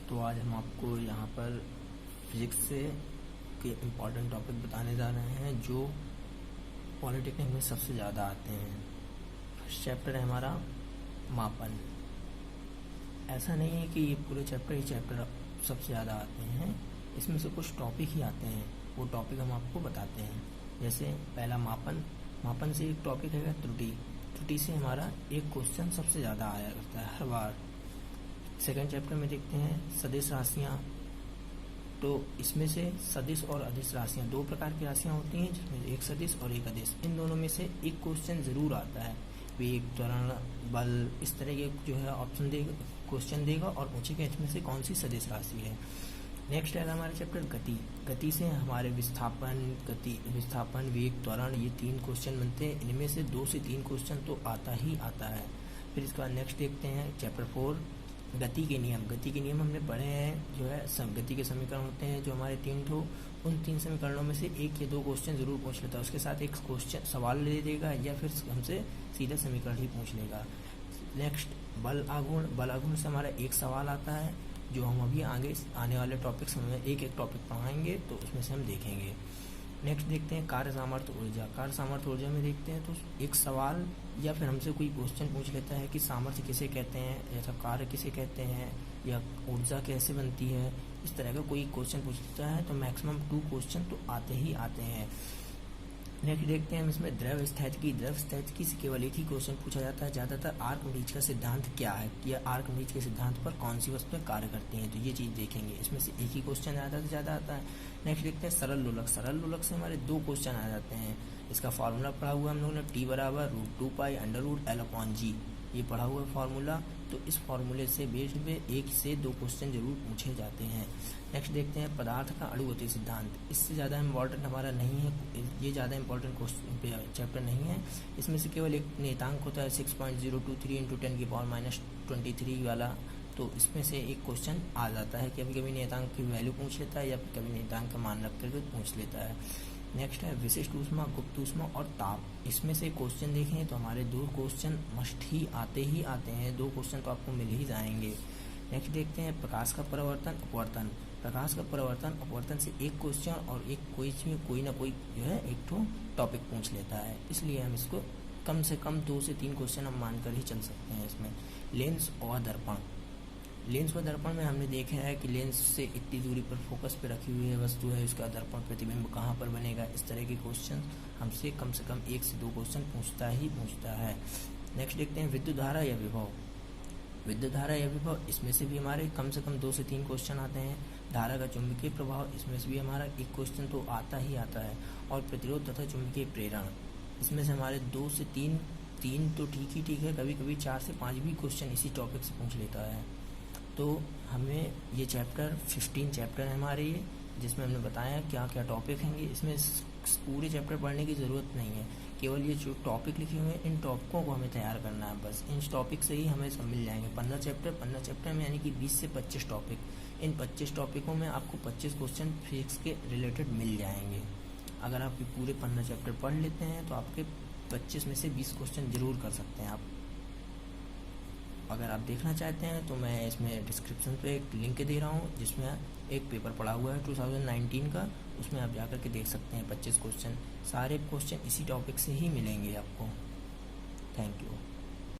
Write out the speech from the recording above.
तो आज हम आपको यहाँ पर फिजिक्स से के इम्पॉर्टेंट टॉपिक बताने जा रहे हैं जो पॉलिटेक्निक में सबसे ज़्यादा आते हैं। फर्स्ट चैप्टर है हमारा मापन। ऐसा नहीं है कि ये पूरे चैप्टर ही चैप्टर सबसे ज़्यादा आते हैं, इसमें से कुछ टॉपिक ही आते हैं, वो टॉपिक हम आपको बताते हैं। जैसे पहला मापन, मापन से एक टॉपिक है त्रुटि। त्रुटि से हमारा एक क्वेश्चन सबसे ज़्यादा आया करता है हर बार। सेकेंड चैप्टर में देखते हैं सदिश राशियाँ। तो इसमें से सदिश और अदिश राशियाँ दो प्रकार की राशियाँ होती हैं, जिसमें एक सदिश और एक अदिश। इन दोनों में से एक क्वेश्चन ज़रूर आता है। वेग, त्वरण, बल, इस तरह के जो है ऑप्शन देगा, क्वेश्चन देगा और पूछेगा इसमें से कौन सी सदिश राशि है। नेक्स्ट है हमारा चैप्टर गति। गति से हमारे विस्थापन, वेग, त्वरण, ये तीन क्वेश्चन बनते हैं। इनमें से 2 से 3 क्वेश्चन तो आता ही आता है। फिर इसके बाद नेक्स्ट देखते हैं चैप्टर 4 गति के नियम। गति के नियम हमने पढ़े हैं, जो है गति के समीकरण होते हैं जो हमारे 3 ठो, उन 3 समीकरणों में से 1 या 2 क्वेश्चन जरूर पूछ लेता है। उसके साथ एक क्वेश्चन सवाल ले देगा या फिर हमसे सीधा समीकरण ही पूछ लेगा। नेक्स्ट बल आघूर्ण। बल आघूर्ण से हमारा एक सवाल आता है जो हम अभी आगे आने वाले टॉपिक्स में एक एक टॉपिक पढ़ाएंगे, तो उसमें से हम देखेंगे। नेक्स्ट देखते हैं कार्य सामर्थ्य ऊर्जा। कार्य सामर्थ्य ऊर्जा में देखते हैं तो एक सवाल या फिर हमसे कोई क्वेश्चन पूछ लेता है कि सामर्थ्य किसे कहते हैं, या कार्य किसे कहते हैं, या ऊर्जा कैसे बनती है। इस तरह का कोई क्वेश्चन पूछता है तो मैक्सिमम 2 क्वेश्चन तो आते ही आते हैं। नेक्स्ट देखते हैं हम इसमें द्रव स्थितिकी। द्रव स्थितिकी से केवल एक ही क्वेश्चन पूछा जाता है ज़्यादातर, आर्कमिडीज का सिद्धांत क्या है, या आर्कमिडीज के सिद्धांत पर कौन सी वस्तुएं कार्य करती हैं। तो ये चीज़ देखेंगे, इसमें से एक ही क्वेश्चन ज़्यादा से ज़्यादा आता है। नेक्स्ट देखते हैं सरल लोलक। सरल लोलक से हमारे 2 क्वेश्चन आ जाते हैं। इसका फार्मूला पढ़ा हुआ हम लोगों ने, T बराबर √2 पाई √L/G, ये पढ़ा हुआ फार्मूला। तो इस फार्मूले से बेस पे 1 से 2 क्वेश्चन जरूर पूछे जाते हैं। नेक्स्ट देखते हैं पदार्थ का अणुगति सिद्धांत। इससे ज़्यादा इम्पोर्टेंट हमारा नहीं है, ये ज़्यादा इम्पोर्टेंट क्वेश्चन चैप्टर नहीं है। इसमें से केवल एक नियतांक होता है 6.023 × 10⁻23 वाला, तो इसमें से एक क्वेश्चन आ जाता है। कभी कभी नियतांक की वैल्यू पूछ लेता है या फिर कभी नियतांक का मान रख करके पूछ लेता है। नेक्स्ट है विशिष्ट ऊष्मा, गुप्त ऊष्मा और ताप। इसमें से क्वेश्चन देखें तो हमारे 2 क्वेश्चन मस्ट ही आते हैं। 2 क्वेश्चन तो आपको मिल ही जाएंगे। नेक्स्ट देखते हैं प्रकाश का परावर्तन, अपवर्तन। प्रकाश का परावर्तन, अपवर्तन से एक क्वेश्चन और एक कोई ना कोई जो है एक तो टॉपिक पूछ लेता है, इसलिए हम इसको कम से कम 2 से 3 क्वेश्चन हम मानकर ही चल सकते हैं इसमें। लेंस और दर्पण। लेंस व दर्पण में हमने देखा है कि लेंस से इतनी दूरी पर फोकस पे रखी हुई है वस्तु है, उसका दर्पण प्रतिबिंब कहाँ पर बनेगा। इस तरह के क्वेश्चन हमसे कम से कम 1 से 2 क्वेश्चन पूछता है। नेक्स्ट देखते हैं विद्युत धारा या विभव। विद्युत धारा या विभव, इसमें से भी हमारे कम से कम 2 से 3 क्वेश्चन आते हैं। धारा का चुंबकीय प्रभाव, इसमें से भी हमारा एक क्वेश्चन तो आता ही आता है। और प्रतिरोध तथा चुंबकीय प्रेरण, इसमें से हमारे 2 से 3 तो ठीक है, कभी कभी 4 से 5 भी क्वेश्चन इसी टॉपिक से पूछ लेता है। तो हमें ये चैप्टर 15 चैप्टर है हमारे ये, जिसमें हमने बताया क्या क्या टॉपिक हैं। इसमें पूरे चैप्टर पढ़ने की ज़रूरत नहीं है, केवल ये जो टॉपिक लिखे हुए हैं इन टॉपिकों को हमें तैयार करना है बस। इन टॉपिक से ही हमें सब मिल जाएंगे। 15 चैप्टर में यानी कि 20 से 25 टॉपिक। इन 25 टॉपिकों में आपको 25 क्वेश्चन फिजिक्स के रिलेटेड मिल जाएंगे। अगर आप पूरे 15 चैप्टर पढ़ लेते हैं तो आपके 25 में से 20 क्वेश्चन जरूर कर सकते हैं आप। अगर आप देखना चाहते हैं तो मैं इसमें डिस्क्रिप्शन पे एक लिंक दे रहा हूँ, जिसमें एक पेपर पड़ा हुआ है 2019 का, उसमें आप जाकर के देख सकते हैं 25 क्वेश्चन। सारे क्वेश्चन इसी टॉपिक से ही मिलेंगे आपको। Thank you.